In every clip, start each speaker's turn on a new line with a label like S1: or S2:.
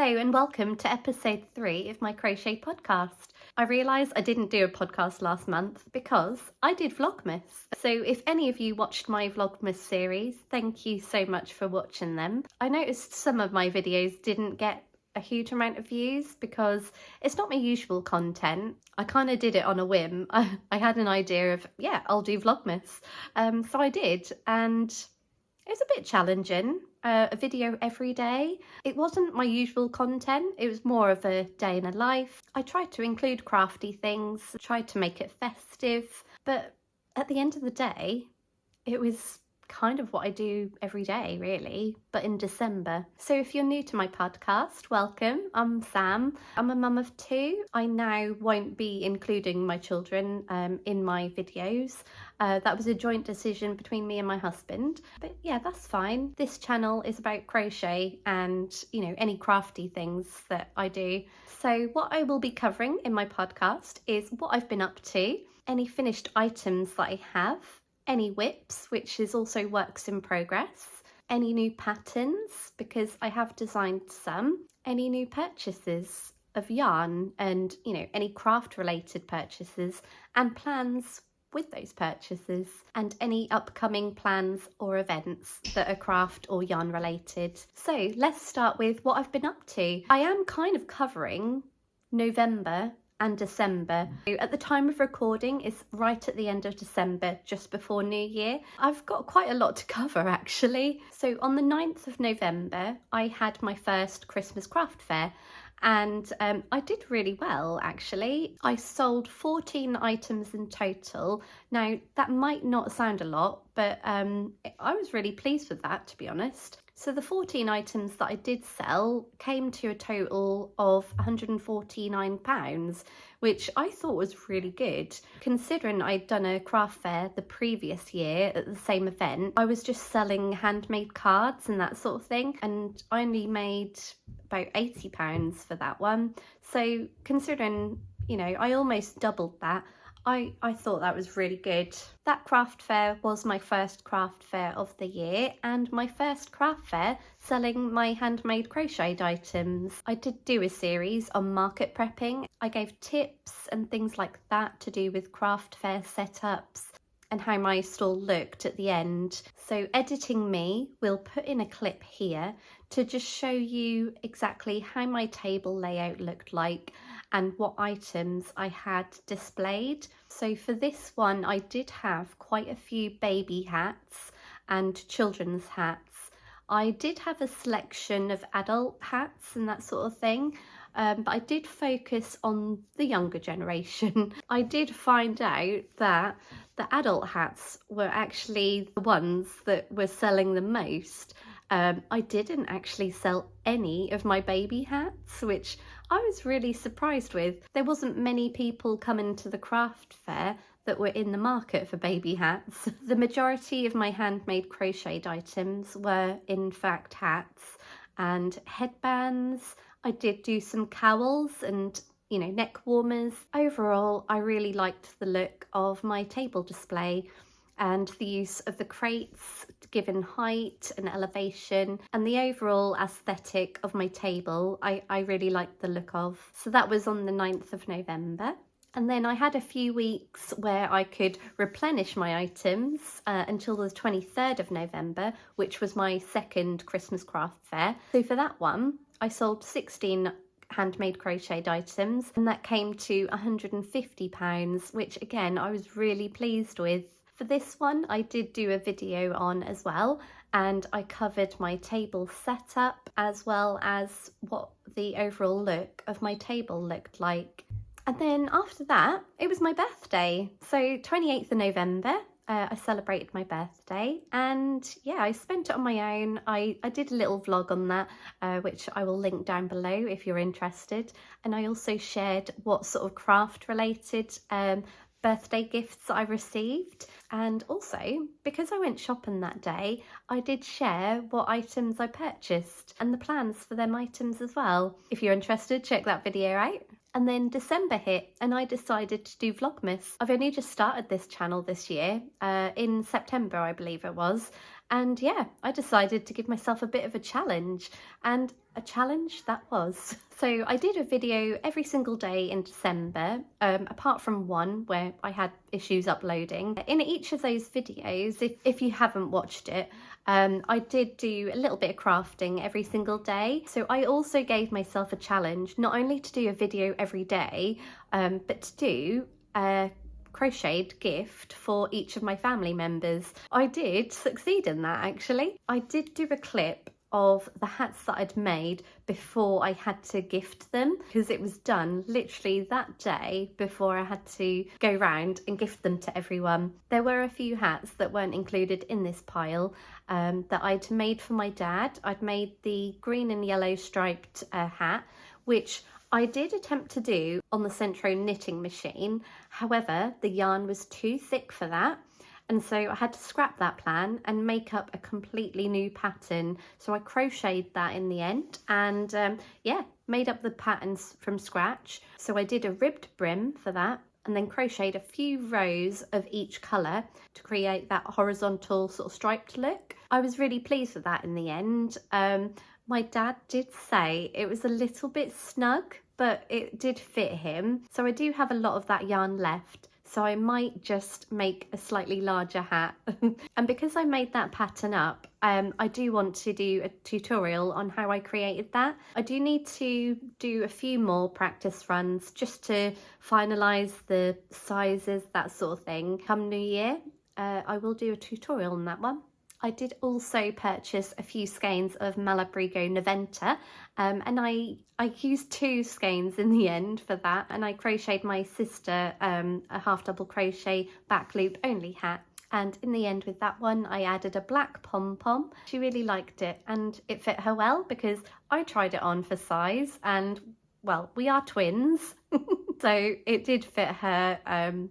S1: Hello and welcome to episode 3 of my crochet podcast. I realised I didn't do a podcast last month because I did Vlogmas. So if any of you watched my Vlogmas series, thank you so much for watching them. I noticed some of my videos didn't get a huge amount of views because it's not my usual content. I kind of did it on a whim. I had an idea of, I'll do Vlogmas. So I did, and it was a bit challenging. A video every day. It wasn't my usual content, it was more of a day in a life. I tried to include crafty things, tried to make it festive, but at the end of the day, it was kind of what I do every day, really, but in December. So if you're new to my podcast, welcome. I'm Sam. I'm a mum of 2. I now won't be including my children in my videos. That was a joint decision between me and my husband, but yeah, that's fine. This channel is about crochet and, you know, any crafty things that I do. So what I will be covering in my podcast is what I've been up to, any finished items that I have, any whips, which is also works in progress, any new patterns, because I have designed some, any new purchases of yarn and, you know, any craft related purchases and plans with those purchases, and any upcoming plans or events that are craft or yarn related. So let's start with what I've been up to. I am kind of covering November and December. At the time of recording, it's right at the end of December, just before New Year. I've got quite a lot to cover actually. So on the 9th of November, I had my first Christmas craft fair, and I did really well actually. I sold 14 items in total. Now that might not sound a lot, but I was really pleased with that, to be honest. So the 14 items that I did sell came to a total of £149, which I thought was really good. Considering I'd done a craft fair the previous year at the same event, I was just selling handmade cards and that sort of thing, and I only made about £80 for that one. So considering, you know, I almost doubled that, I thought that was really good. That craft fair was my first craft fair of the year and my first craft fair selling my handmade crocheted items. I did do a series on market prepping. I gave tips and things like that to do with craft fair setups and how my stall looked at the end. So Editing Me will put in a clip here to just show you exactly how my table layout looked like and what items I had displayed. So for this one, I did have quite a few baby hats and children's hats. I did have a selection of adult hats and that sort of thing, but I did focus on the younger generation. I did find out that the adult hats were actually the ones that were selling the most. I didn't actually sell any of my baby hats, which I was really surprised with. There wasn't many people coming to the craft fair that were in the market for baby hats. The majority of my handmade crocheted items were in fact hats and headbands. I did do some cowls and, you know, neck warmers. Overall, I really liked the look of my table display and the use of the crates given height and elevation, and the overall aesthetic of my table I really liked the look of. So that was on the 9th of November. And then I had a few weeks where I could replenish my items until the 23rd of November, which was my second Christmas craft fair. So for that one, I sold 16 handmade crocheted items, and that came to £150, which again I was really pleased with. For this one, I did do a video on as well, and I covered my table setup as well as what the overall look of my table looked like. And then after that, it was my birthday. So 28th of November, I celebrated my birthday, and yeah, I spent it on my own. I did a little vlog on that, which I will link down below if you're interested. And I also shared what sort of craft related birthday gifts I received, and also because I went shopping that day, I did share what items I purchased and the plans for them items as well. If you're interested, check that video out. And then December hit and I decided to do Vlogmas. I've only just started this channel this year, in September I believe it was, And yeah, I decided to give myself a bit of a challenge, and a challenge that was. So I did a video every single day in December, apart from one where I had issues uploading. In each of those videos, if you haven't watched it, I did do a little bit of crafting every single day. So I also gave myself a challenge, not only to do a video every day, but to do a crocheted gift for each of my family members. I did succeed in that, actually. I did do a clip of the hats that I'd made before I had to gift them, because it was done literally that day before I had to go round and gift them to everyone. There were a few hats that weren't included in this pile that I'd made for my dad. I'd made the green and yellow striped hat, which I did attempt to do on the Centro knitting machine. However, the yarn was too thick for that, and so I had to scrap that plan and make up a completely new pattern. So I crocheted that in the end, and yeah, made up the patterns from scratch. So I did a ribbed brim for that, and then crocheted a few rows of each colour to create that horizontal sort of striped look. I was really pleased with that in the end. My dad did say it was a little bit snug, but it did fit him. So I do have a lot of that yarn left, so I might just make a slightly larger hat. And because I made that pattern up, I do want to do a tutorial on how I created that. I do need to do a few more practice runs just to finalise the sizes, that sort of thing. Come New Year, I will do a tutorial on that one. I did also purchase a few skeins of Malabrigo Noventa, and I used 2 skeins in the end for that, and I crocheted my sister a half double crochet back loop only hat. And in the end with that one, I added a black pom-pom. She really liked it, and it fit her well because I tried it on for size, and well, we are twins. So it did fit her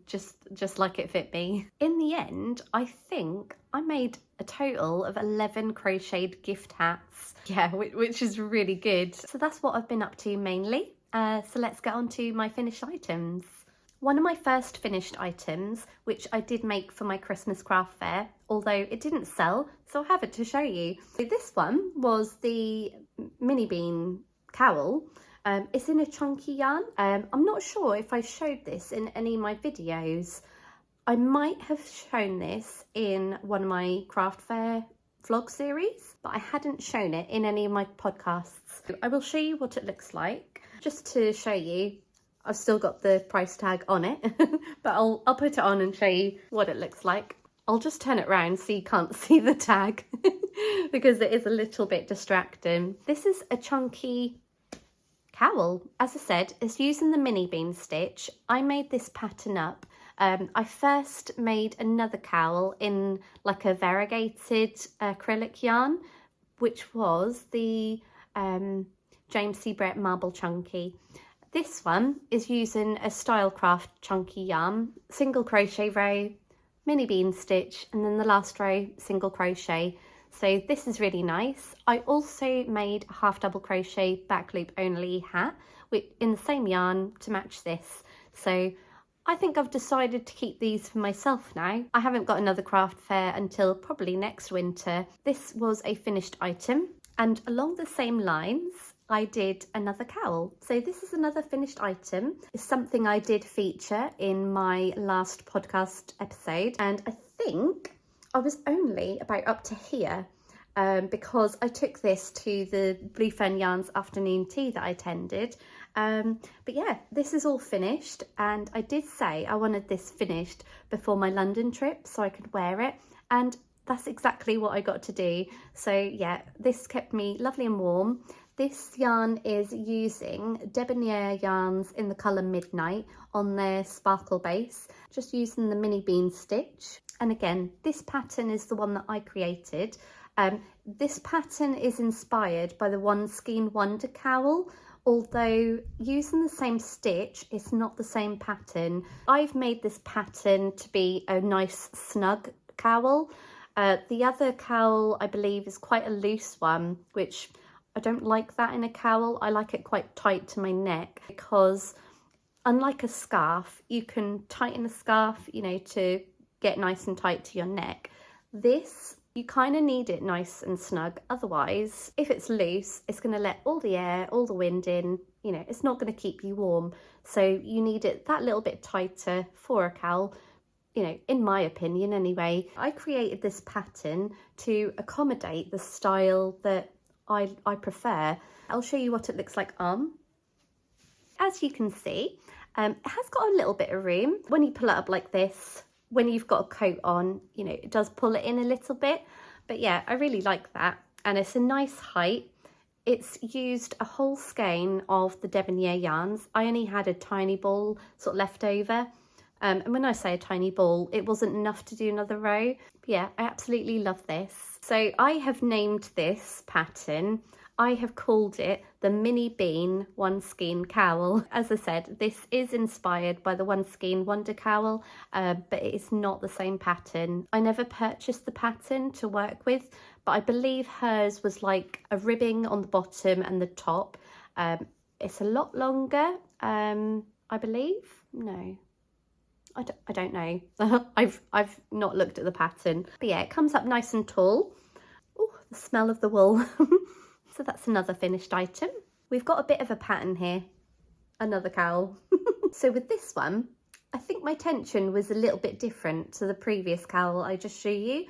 S1: just like it fit me. In the end, I think I made a total of 11 crocheted gift hats. Yeah, which is really good. So that's what I've been up to mainly. So let's get on to my finished items. One of my first finished items, which I did make for my Christmas craft fair, although it didn't sell, so I have it to show you. So this one was the mini bean cowl. It's in a chunky yarn. I'm not sure if I showed this in any of my videos. I might have shown this in one of my craft fair vlog series, but I hadn't shown it in any of my podcasts. I will show you what it looks like. Just to show you, I've still got the price tag on it, but I'll put it on and show you what it looks like. I'll just turn it around so you can't see the tag because it is a little bit distracting. This is a chunky cowl. As I said, it's using the mini bean stitch. I made this pattern up. I first made another cowl in like a variegated acrylic yarn, which was the James C. Brett Marble Chunky. This one is using a Stylecraft chunky yarn, single crochet row, mini bean stitch, and then the last row single crochet. So this is really nice. I also made a half double crochet back loop only hat in the same yarn to match this. So I think I've decided to keep these for myself now. I haven't got another craft fair until probably next winter. This was a finished item, and along the same lines I did another cowl. So this is another finished item. It's something I did feature in my last podcast episode, and I think I was only about up to here because I took this to the Blue Fern Yan's afternoon tea that I attended. But yeah, this is all finished, and I did say I wanted this finished before my London trip so I could wear it, and that's exactly what I got to do. So yeah, this kept me lovely and warm. This yarn is using Debonair yarns in the colour Midnight on their sparkle base, just using the mini bean stitch. And again, this pattern is the one that I created. This pattern is inspired by the One Skein Wonder cowl, although using the same stitch, it's not the same pattern. I've made this pattern to be a nice snug cowl. The other cowl, I believe, is quite a loose one, which I don't like that in a cowl. I like it quite tight to my neck because unlike a scarf, you can tighten a scarf, you know, to get nice and tight to your neck. This, You kind of need it nice and snug, otherwise if it's loose it's going to let all the air, all the wind in, you know, it's not going to keep you warm. So you need it that little bit tighter for a cowl, you know, in my opinion anyway. I created this pattern to accommodate the style that I prefer. I'll show you what it looks like on. As you can see, it has got a little bit of room. When you pull it up like this, when you've got a coat on, you know, it does pull it in a little bit. But yeah, I really like that. And it's a nice height. It's used a whole skein of the debonair yarns. I only had a tiny ball sort of left over. And when I say a tiny ball, it wasn't enough to do another row. But yeah, I absolutely love this. So I have named this pattern, I have called it the Mini Bean One Skein Cowl. As I said, this is inspired by the One Skein Wonder Cowl, but it is not the same pattern. I never purchased the pattern to work with, but I believe hers was like a ribbing on the bottom and the top. It's a lot longer, I believe. No, I don't know. I've not looked at the pattern. But yeah, it comes up nice and tall. Oh, the smell of the wool. So that's another finished item. We've got a bit of a pattern here, another cowl. So with this one, I think my tension was a little bit different to the previous cowl I just showed you,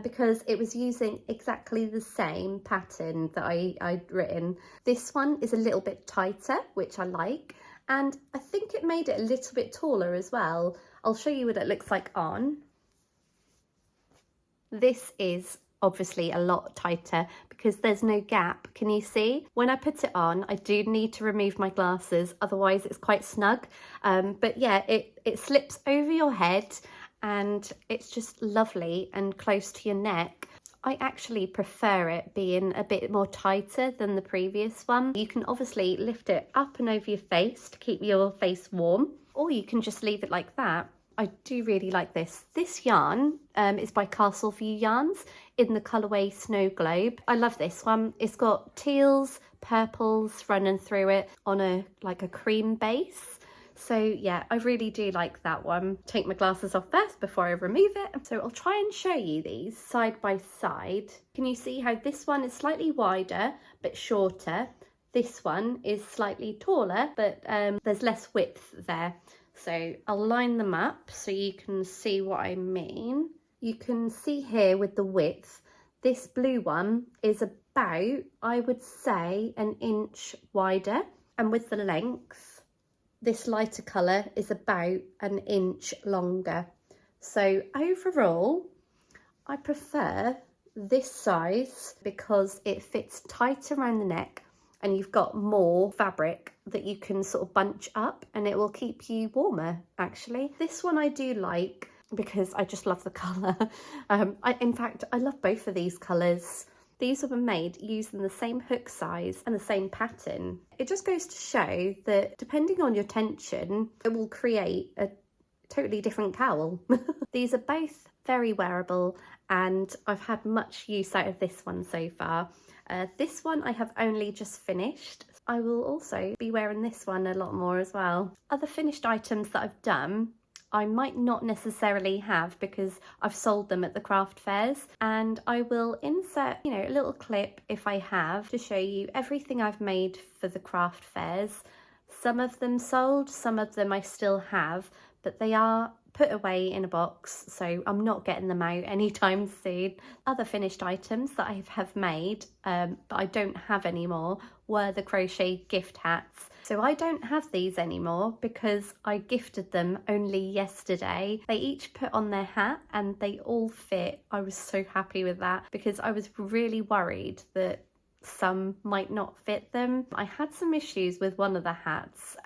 S1: because it was using exactly the same pattern that I'd written. This one is a little bit tighter, which I like, and I think it made it a little bit taller as well. I'll show you what it looks like on. This is obviously a lot tighter because there's no gap. Can you see? When I put it on, I do need to remove my glasses, otherwise it's quite snug. But yeah, it slips over your head and it's just lovely and close to your neck. I actually prefer it being a bit more tighter than the previous one. You can obviously lift it up and over your face to keep your face warm, or you can just leave it like that. I do really like this. This yarn is by Castleview Yarns in the colourway Snow Globe. I love this one. It's got teals, purples running through it on a cream base. So yeah, I really do like that one. Take my glasses off first before I remove it. So I'll try and show you these side by side. Can you see how this one is slightly wider but shorter? This one is slightly taller, but there's less width there. So I'll line them up so you can see what I mean. You can see here with the width, this blue one is about, I would say, an inch wider. And with the length, this lighter colour is about an inch longer. So overall, I prefer this size because it fits tight around the neck and you've got more fabric that you can sort of bunch up and it will keep you warmer actually. This one I do like because I just love the colour. In fact, I love both of these colours. These were made using the same hook size and the same pattern. It just goes to show that depending on your tension, it will create a totally different cowl. These are both very wearable and I've had much use out of this one so far. This one I have only just finished. I will also be wearing this one a lot more as well. Other finished items that I've done, I might not necessarily have because I've sold them at the craft fairs, and I will insert, you know, a little clip if I have to show you everything I've made for the craft fairs. Some of them sold, some of them I still have, but they are put away in a box, so I'm not getting them out anytime soon. Other finished items that I have made, but I don't have anymore, were the crochet gift hats. So I don't have these anymore because I gifted them only yesterday. They each put on their hat and they all fit. I was so happy with that because I was really worried that some might not fit them. I had some issues with one of the hats.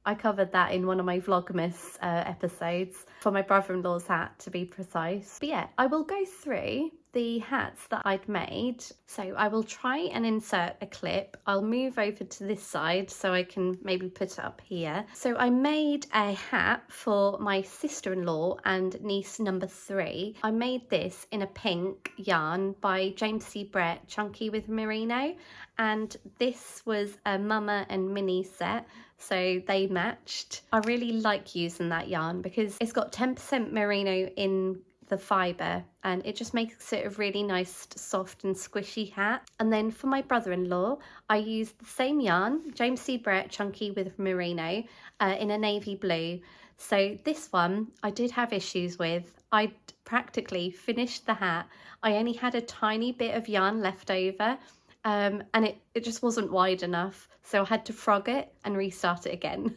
S1: I covered that in one of my Vlogmas episodes, for my brother-in-law's hat to be precise. But yeah, I will go through the hats that I'd made. So I will try and insert a clip. I'll move over to this side so I can maybe put it up here. So I made a hat for my sister-in-law and niece number 3. I made this in a pink yarn by James C. Brett, Chunky with Merino. And this was a Mama and Minnie set, so they matched. I really like using that yarn because it's got 10% merino in the fibre, and it just makes it a really nice, soft and squishy hat. And then for my brother-in-law, I used the same yarn, James C. Brett Chunky with Merino, in a navy blue. So this one I did have issues with. I practically finished the hat. I only had a tiny bit of yarn left over, and it just wasn't wide enough, so I had to frog it and restart it again.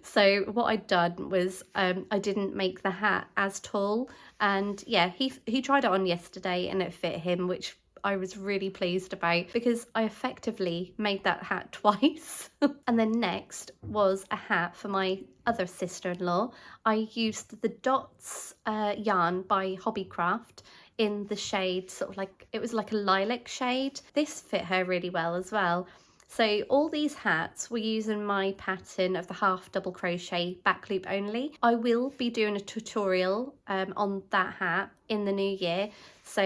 S1: So what I'd done was I didn't make the hat as tall, and yeah, he tried it on yesterday and it fit him, which I was really pleased about, because I effectively made that hat twice. And then next was a hat for my other sister-in-law. I used the Dots yarn by Hobbycraft in the shade sort of like, it was like a lilac shade. This fit her really well as well. So all these hats were using my pattern of the half double crochet back loop only. I will be doing a tutorial on that hat in the new year. So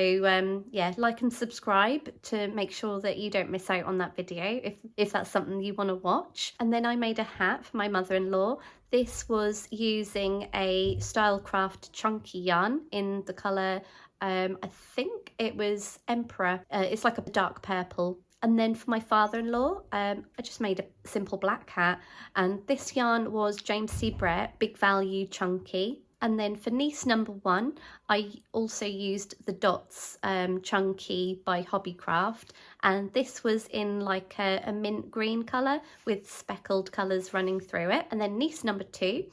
S1: yeah, like and subscribe to make sure that you don't miss out on that video if that's something you want to watch. And then I made a hat for my mother-in-law. This was using a Stylecraft chunky yarn in the colour, I think it was Emperor. It's like a dark purple. And then for my father-in-law, I just made a simple black hat, and this yarn was James C. Brett Big Value Chunky. And then for niece number 1, I also used the Dots Chunky by Hobbycraft, and this was in like a mint green colour with speckled colours running through it. And then niece number 2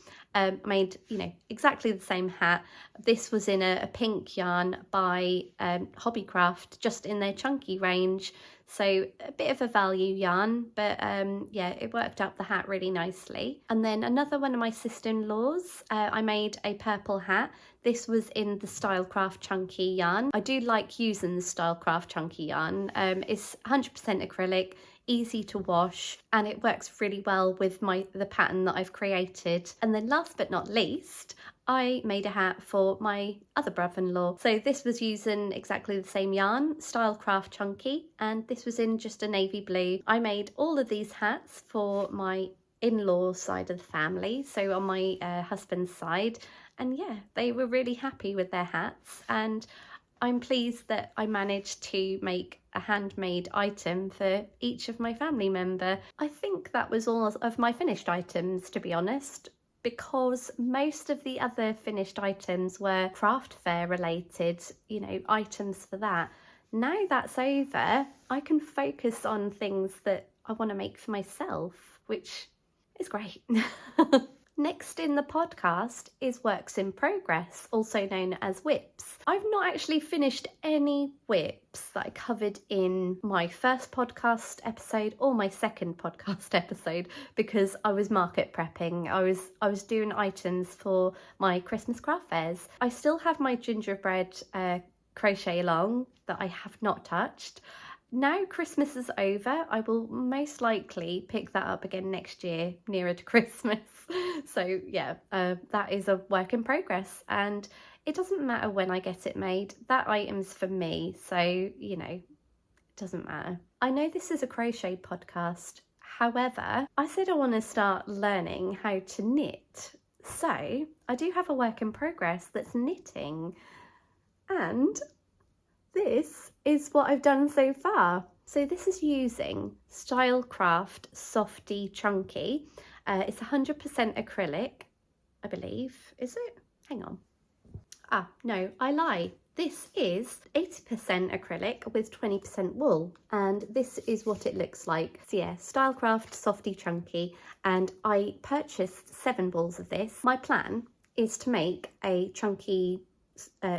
S1: made, you know, exactly the same hat. This was in a pink yarn by Hobbycraft, just in their chunky range. So a bit of a value yarn, but yeah, it worked out the hat really nicely. And then another one of my sister-in-laws, I made a purple hat. This was in the Stylecraft chunky yarn. I do like using the Stylecraft chunky yarn. It's 100% acrylic, easy to wash, and it works really well with the pattern that I've created. And then last but not least, I made a hat for my other brother-in-law. So this was using exactly the same yarn, Stylecraft Chunky, and this was in just a navy blue. I made all of these hats for my in-law side of the family, so on my husband's side, and yeah, they were really happy with their hats, and I'm pleased that I managed to make a handmade item for each of my family member. I think that was all of my finished items, to be honest, because most of the other finished items were craft fair related, you know, items for that. Now that's over, I can focus on things that I want to make for myself, which is great. Next in the podcast is works in progress, also known as whips. I've not actually finished any whips that I covered in my first podcast episode or my second podcast episode, because I was market prepping. I was doing items for my Christmas craft fairs. I still have my gingerbread crochet along that I have not touched. Now Christmas is over, I will most likely pick that up again next year, nearer to Christmas. So yeah, that is a work in progress, and it doesn't matter when I get it made. That item's for me, so, you know, it doesn't matter. I know this is a crochet podcast, however, I said I want to start learning how to knit. So I do have a work in progress that's knitting, and this is what I've done so far. So this is using Stylecraft Softy Chunky. It's 100% acrylic, I believe. Is it? Hang on. Ah, no, I lie. This is 80% acrylic with 20% wool, and this is what it looks like. So yeah, Stylecraft Softy Chunky, and I purchased 7 balls of this. My plan is to make a chunky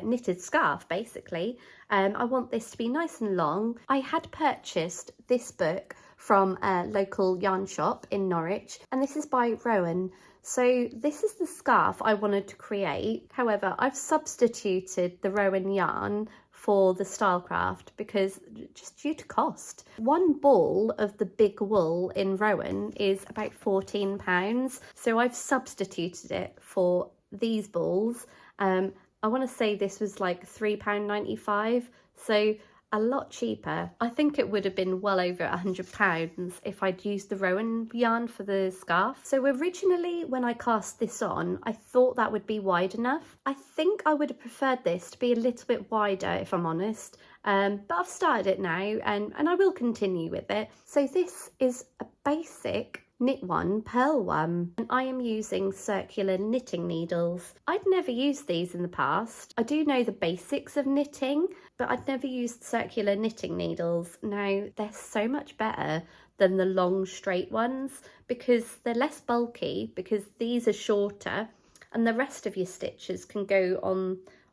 S1: knitted scarf, basically. I want this to be nice and long. I had purchased this book from a local yarn shop in Norwich, and this is by Rowan. So this is the scarf I wanted to create. However, I've substituted the Rowan yarn for the Stylecraft because just due to cost. 1 ball of the big wool in Rowan is about £14, so I've substituted it for these balls. I want to say this was like £3.95, so a lot cheaper. I think it would have been well over £100 if I'd used the Rowan yarn for the scarf. So originally when I cast this on, I thought that would be wide enough. I think I would have preferred this to be a little bit wider, if I'm honest. But I've started it now and I will continue with it. So this is a basic knit one, purl one, and I am using circular knitting needles. I'd never used these in the past. I do know the basics of knitting, but I'd never used circular knitting needles. Now they're so much better than the long straight ones because they're less bulky, because these are shorter and the rest of your stitches can go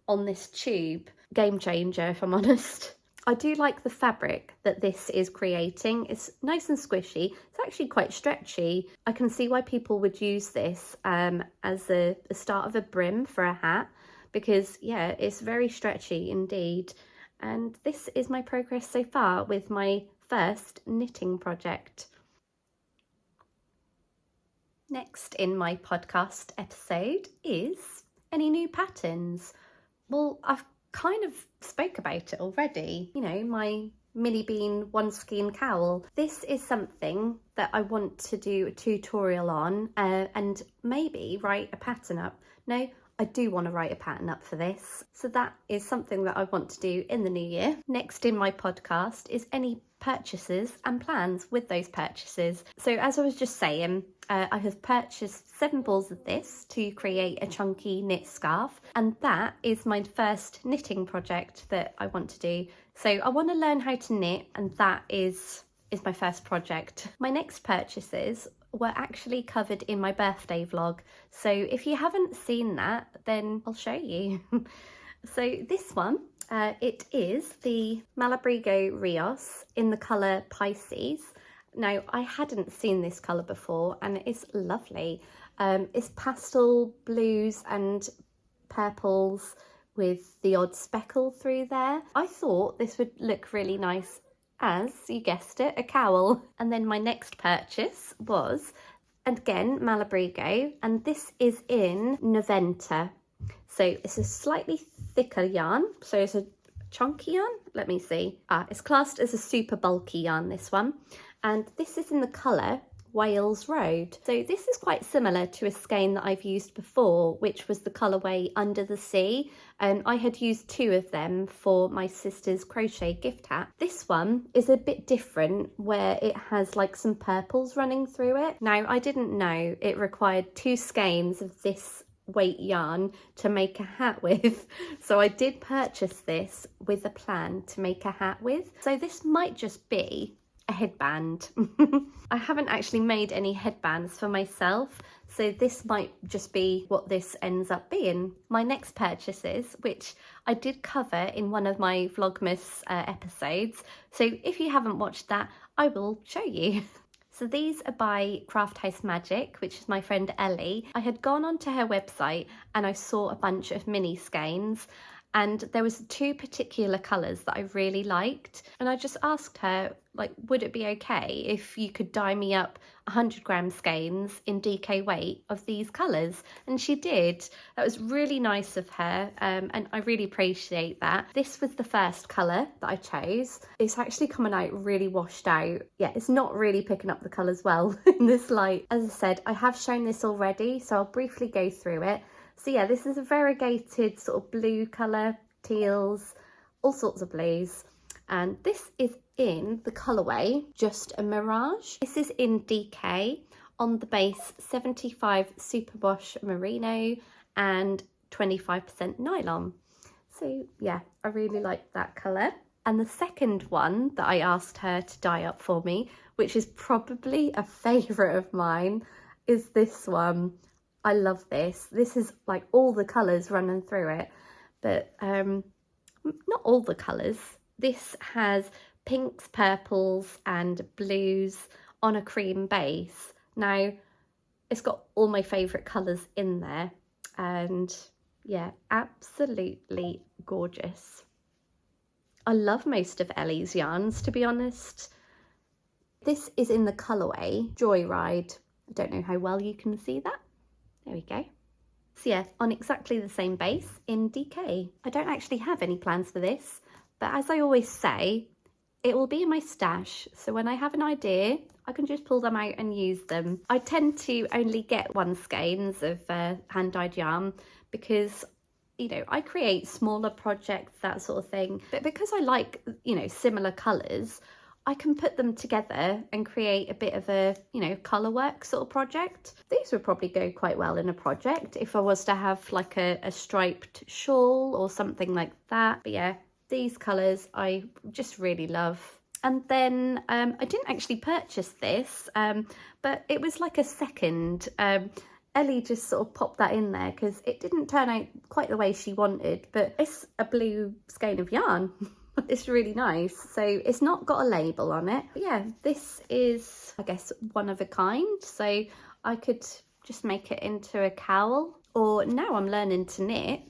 S1: on this tube. Game changer, if I'm honest. I do like the fabric that this is creating. It's nice and squishy. It's actually quite stretchy. I can see why people would use this as the start of a brim for a hat because, yeah, it's very stretchy indeed. And this is my progress so far with my first knitting project. Next in my podcast episode is any new patterns. Well, I've kind of spoke about it already, you know, my mini bean one skein cowl. This is something that I want to do a tutorial on and maybe write a pattern up. No, I do want to write a pattern up for this. So that is something that I want to do in the new year. Next in my podcast is any purchases and plans with those purchases. So as I was just saying, I have purchased 7 balls of this to create a chunky knit scarf, and that is my first knitting project that I want to do. So I want to learn how to knit, and that is my first project. My next purchases were actually covered in my birthday vlog, so if you haven't seen that, then I'll show you. So this one, it is the Malabrigo Rios in the colour Pisces. Now, I hadn't seen this colour before and it's lovely. It's pastel blues and purples with the odd speckle through there. I thought this would look really nice as, you guessed it, a cowl. And then my next purchase was, again, Malabrigo, and this is in Noventa. So it's a slightly thicker yarn, so it's a chunky yarn. Let me see. It's classed as a super bulky yarn, this one. And this is in the colour Wales Road. So this is quite similar to a skein that I've used before, which was the colourway Under the Sea. And I had used 2 of them for my sister's crochet gift hat. This one is a bit different, where it has like some purples running through it. Now, I didn't know it required 2 skeins of this weight yarn to make a hat with, so I did purchase this with a plan to make a hat with. So this might just be a headband. I haven't actually made any headbands for myself, so this might just be what this ends up being. My next purchases, which I did cover in one of my Vlogmas episodes, so if you haven't watched that, I will show you. So these are by Craft House Magic, which is my friend Ellie. I had gone onto her website and I saw a bunch of mini skeins, and there was 2 particular colours that I really liked, and I just asked her, like, would it be okay if you could dye me up 100-gram skeins in DK weight of these colours? And she did. That was really nice of her, and I really appreciate that. This was the first colour that I chose. It's actually coming out really washed out. Yeah, it's not really picking up the colours well in this light. As I said, I have shown this already, so I'll briefly go through it. So yeah, this is a variegated sort of blue colour, teals, all sorts of blues. And this is in the colourway Just a Mirage. This is in DK, on the base 75 superwash merino and 25% nylon. So yeah, I really like that colour. And the second one that I asked her to dye up for me, which is probably a favourite of mine, is this one. I love this. This is like all the colours running through it, but not all the colours. This has pinks, purples and blues on a cream base. Now, it's got all my favourite colours in there, and yeah, absolutely gorgeous. I love most of Ellie's yarns, to be honest. This is in the colourway Joyride. I don't know how well you can see that. There we go. So yeah, on exactly the same base in DK. I don't actually have any plans for this, But as I always say, it will be in my stash, so when I have an idea, I can just pull them out and use them. I tend to only get 1 skeins of hand-dyed yarn because, you know, I create smaller projects, that sort of thing. But because I like, you know, similar colours, I can put them together and create a bit of a, you know, colour work sort of project. These would probably go quite well in a project if I was to have like a striped shawl or something like that. But yeah, these colours I just really love. And then I didn't actually purchase this, but it was like a second. Ellie just sort of popped that in there because it didn't turn out quite the way she wanted, but it's a blue skein of yarn. It's really nice. So it's not got a label on it. But yeah, this is, I guess, one of a kind. So I could just make it into a cowl, or now I'm learning to knit,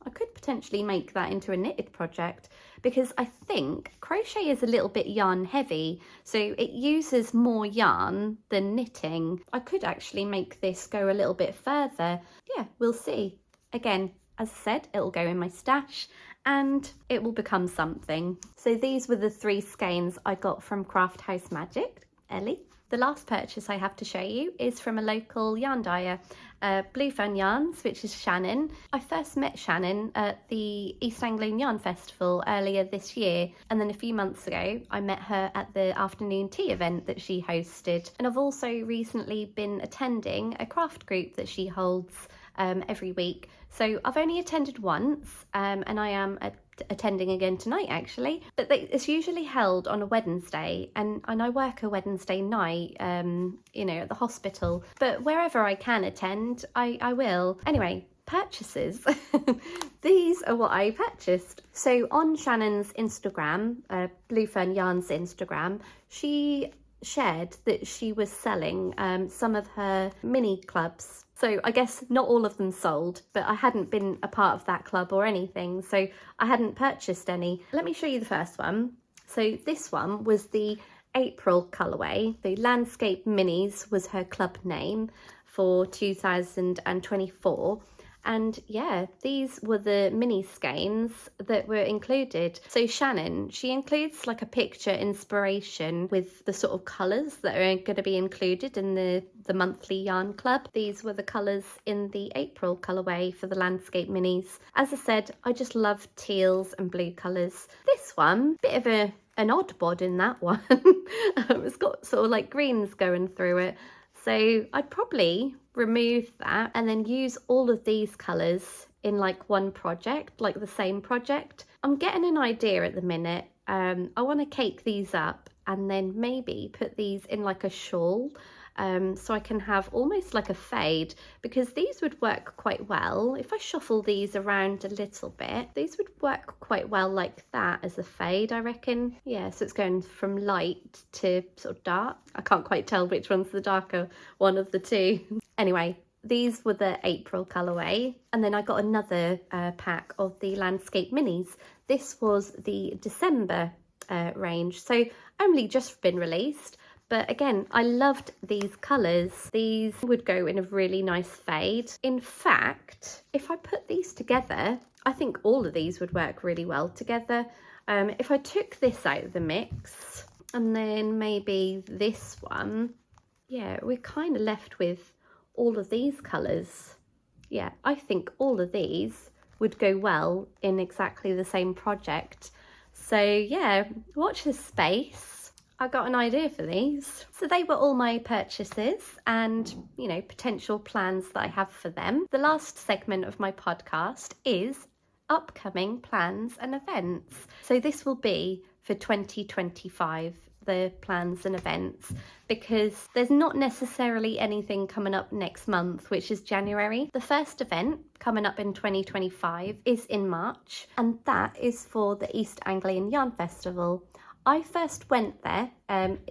S1: I could potentially make that into a knitted project, because I think crochet is a little bit yarn heavy, so it uses more yarn than knitting. I could actually make this go a little bit further. Yeah, we'll see. Again, as I said, it'll go in my stash and it will become something. So these were the 3 skeins I got from Craft House Magic, Ellie. The last purchase I have to show you is from a local yarn dyer, Blue Fern Yarns, which is Shannon. I first met Shannon at the East Anglian Yarn Festival earlier this year, and then a few months ago I met her at the afternoon tea event that she hosted. And I've also recently been attending a craft group that she holds every week. So I've only attended once, and I am attending again tonight actually, but it's usually held on a Wednesday, and I work a Wednesday night, you know, at the hospital, but wherever I can attend, I will. Anyway, purchases. These are what I purchased. So on Shannon's Instagram, Blue Fern Yarn's Instagram, she shared that she was selling some of her mini clubs. So I guess not all of them sold, but I hadn't been a part of that club or anything, so I hadn't purchased any. Let me show you the first one. So this one was the April colourway. The Landscape Minis was her club name for 2024. And yeah, these were the mini skeins that were included. So Shannon, she includes like a picture inspiration with the sort of colours that are going to be included in the monthly yarn club. These were the colours in the April colourway for the Landscape Minis. As I said, I just love teals and blue colours. This one, bit of an odd bod in that one. It's got sort of like greens going through it. So I'd probably remove that and then use all of these colours in like one project, like the same project. I'm getting an idea at the minute. I want to cake these up and then maybe put these in like a shawl, so I can have almost like a fade, because these would work quite well. If I shuffle these around a little bit, these would work quite well like that as a fade, I reckon. Yeah, so it's going from light to sort of dark. I can't quite tell which one's the darker one of the two. Anyway, these were the April colourway, and then I got another pack of the Landscape Minis. This was the December range, so only just been released. But again, I loved these colours. These would go in a really nice fade. In fact, if I put these together, I think all of these would work really well together. If I took this out of the mix and then maybe this one, yeah, we're kind of left with all of these colours. Yeah, I think all of these would go well in exactly the same project. So yeah, watch this space. I got an idea for these. So they were all my purchases and, you know, potential plans that I have for them. The last segment of my podcast is upcoming plans and events. So this will be for 2025, the plans and events, because there's not necessarily anything coming up next month, which is January. The first event coming up in 2025 is in March, and that is for the East Anglian Yarn Festival. I first went there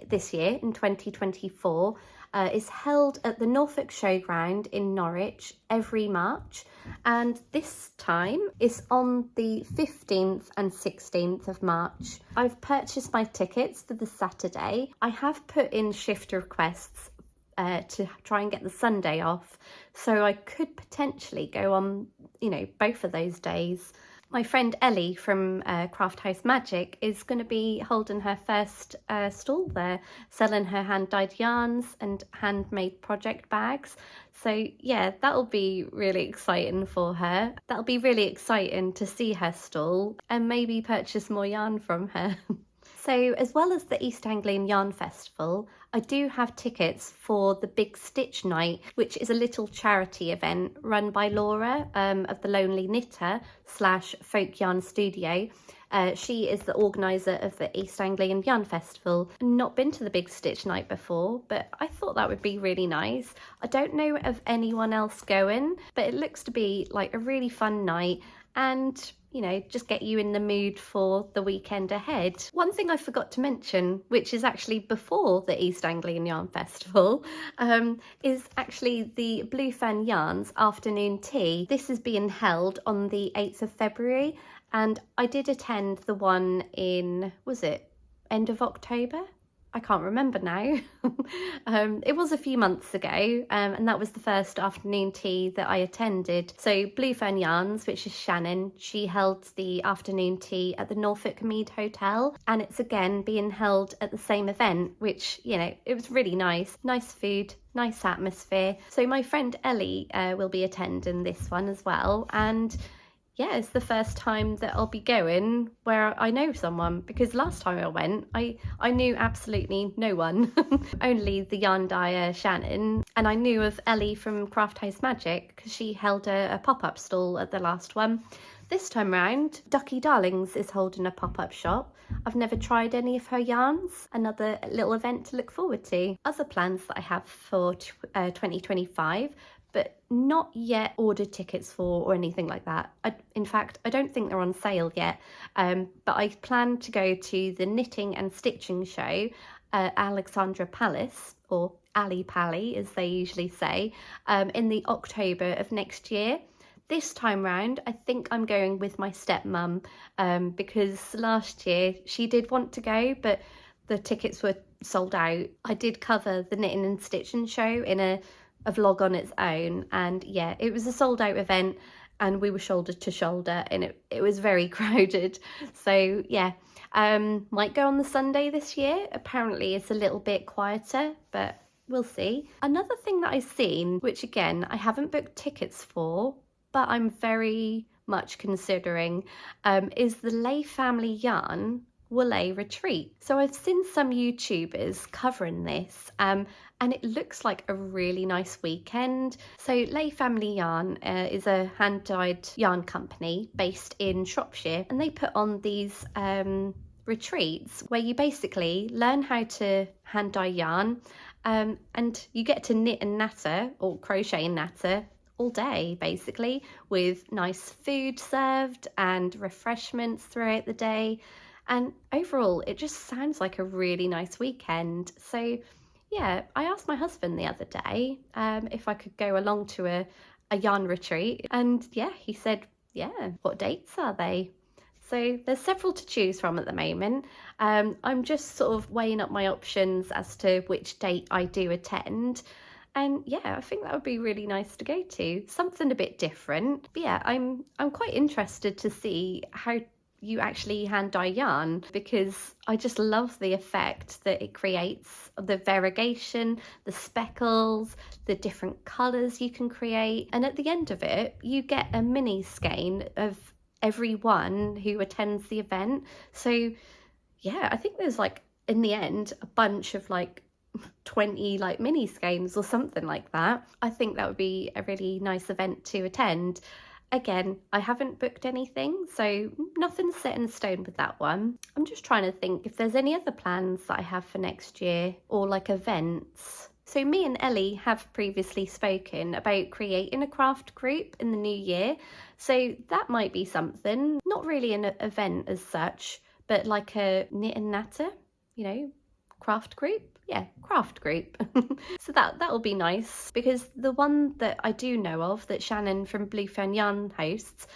S1: this year in 2024. It's held at the Norfolk Showground in Norwich every March, and this time is on the 15th and 16th of March. I've purchased my tickets for the Saturday. I have put in shift requests to try and get the Sunday off, so I could potentially go on, you know, both of those days. My friend Ellie from Craft House Magic is going to be holding her first stall there, selling her hand-dyed yarns and handmade project bags. So yeah, that'll be really exciting for her. That'll be really exciting to see her stall and maybe purchase more yarn from her. So as well as the East Anglian Yarn Festival, I do have tickets for the Big Stitch Night, which is a little charity event run by Laura of the Lonely Knitter / Folk Yarn Studio. She is the organiser of the East Anglian Yarn Festival. Not been to the Big Stitch Night before, but I thought that would be really nice. I don't know of anyone else going, but it looks to be like a really fun night and, you know, just get you in the mood for the weekend ahead. One thing I forgot to mention, which is actually before the East Anglian Yarn Festival, is actually the Blue Fern Yarns afternoon tea. This is being held on the 8th of February, and I did attend the one in, was it end of October? I can't remember now. It was a few months ago, and that was the first afternoon tea that I attended. So Blue Fern Yarns, which is Shannon, she held the afternoon tea at the Norfolk Mead Hotel, and it's again being held at the same event, which, you know, it was really nice. Nice food, nice atmosphere. So my friend Ellie will be attending this one as well, and yeah, it's the first time that I'll be going where I know someone, because last time I went, I knew absolutely no one, only the yarn dyer Shannon, and I knew of Ellie from Craft House Magic because she held a pop-up stall at the last one. This time round, Ducky Darlings is holding a pop-up shop. I've never tried any of her yarns, another little event to look forward to. Other plans that I have for 2025, but not yet ordered tickets for or anything like that. In fact, I don't think they're on sale yet, but I plan to go to the Knitting and Stitching Show at Alexandra Palace, or Ali Pally as they usually say, in the October of next year. This time round, I think I'm going with my stepmum, because last year she did want to go, but the tickets were sold out. I did cover the Knitting and Stitching Show in a vlog on its own, and yeah, it was a sold out event and we were shoulder to shoulder, and it was very crowded. So yeah, might go on the Sunday this year. Apparently it's a little bit quieter, but we'll see. Another thing that I've seen, which again I haven't booked tickets for, but I'm very much considering, is the Lay Family Yarn Woolay Retreat. So I've seen some YouTubers covering this, and it looks like a really nice weekend. So Lay Family Yarn is a hand-dyed yarn company based in Shropshire, and they put on these retreats where you basically learn how to hand dye yarn, and you get to knit and natter, or crochet and natter, all day basically, with nice food served and refreshments throughout the day. And overall, it just sounds like a really nice weekend. So yeah, I asked my husband the other day if I could go along to a yarn retreat. And yeah, he said, yeah, what dates are they? So there's several to choose from at the moment. I'm just sort of weighing up my options as to which date I do attend. And yeah, I think that would be really nice to go to. Something a bit different. But yeah, I'm quite interested to see how you actually hand dye yarn, because I just love the effect that it creates, the variegation, the speckles, the different colours you can create, and at the end of it you get a mini skein of everyone who attends the event. So yeah, I think there's like in the end a bunch of like 20 like mini skeins or something like that. I think that would be a really nice event to attend. Again, I haven't booked anything, so nothing's set in stone with that one. I'm just trying to think if there's any other plans that I have for next year, or like events. So me and Ellie have previously spoken about creating a craft group in the new year, so that might be something. Not really an event as such, but like a knit and natter, you know, craft group. Yeah, craft group. So that'll be nice, because the one that I do know of that Shannon from Blue Fern Yan hosts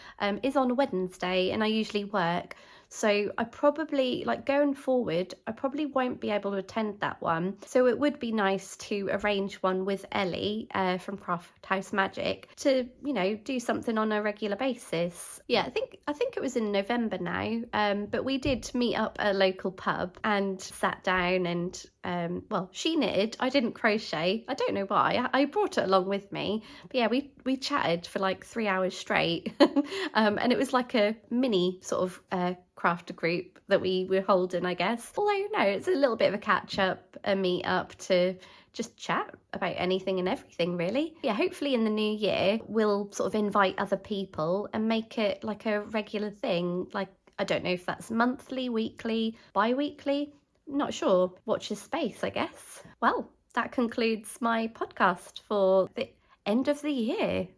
S1: is on a Wednesday, and I usually work, So I probably, like going forward, I probably won't be able to attend that one. So it would be nice to arrange one with Ellie from Craft House Magic to, you know, do something on a regular basis. Yeah, I think it was in November now, but we did meet up at a local pub and sat down and well, she knitted, I didn't crochet. I don't know why. I brought it along with me. But yeah, we chatted for like 3 hours straight. And it was like a mini sort of craft group that we were holding, I guess. Although no, it's a little bit of a catch up, a meet up to just chat about anything and everything, really. Yeah, hopefully in the new year we'll sort of invite other people and make it like a regular thing. Like, I don't know if that's monthly, weekly, bi-weekly. Not sure. Watch this space, I guess. Well, that concludes my podcast for the end of the year.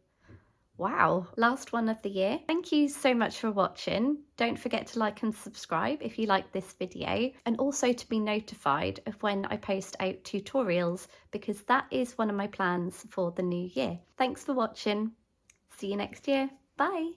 S1: Wow, last one of the year. Thank you so much for watching. Don't forget to like and subscribe if you like this video, and also to be notified of when I post out tutorials, because that is one of my plans for the new year. Thanks for watching. See you next year. Bye.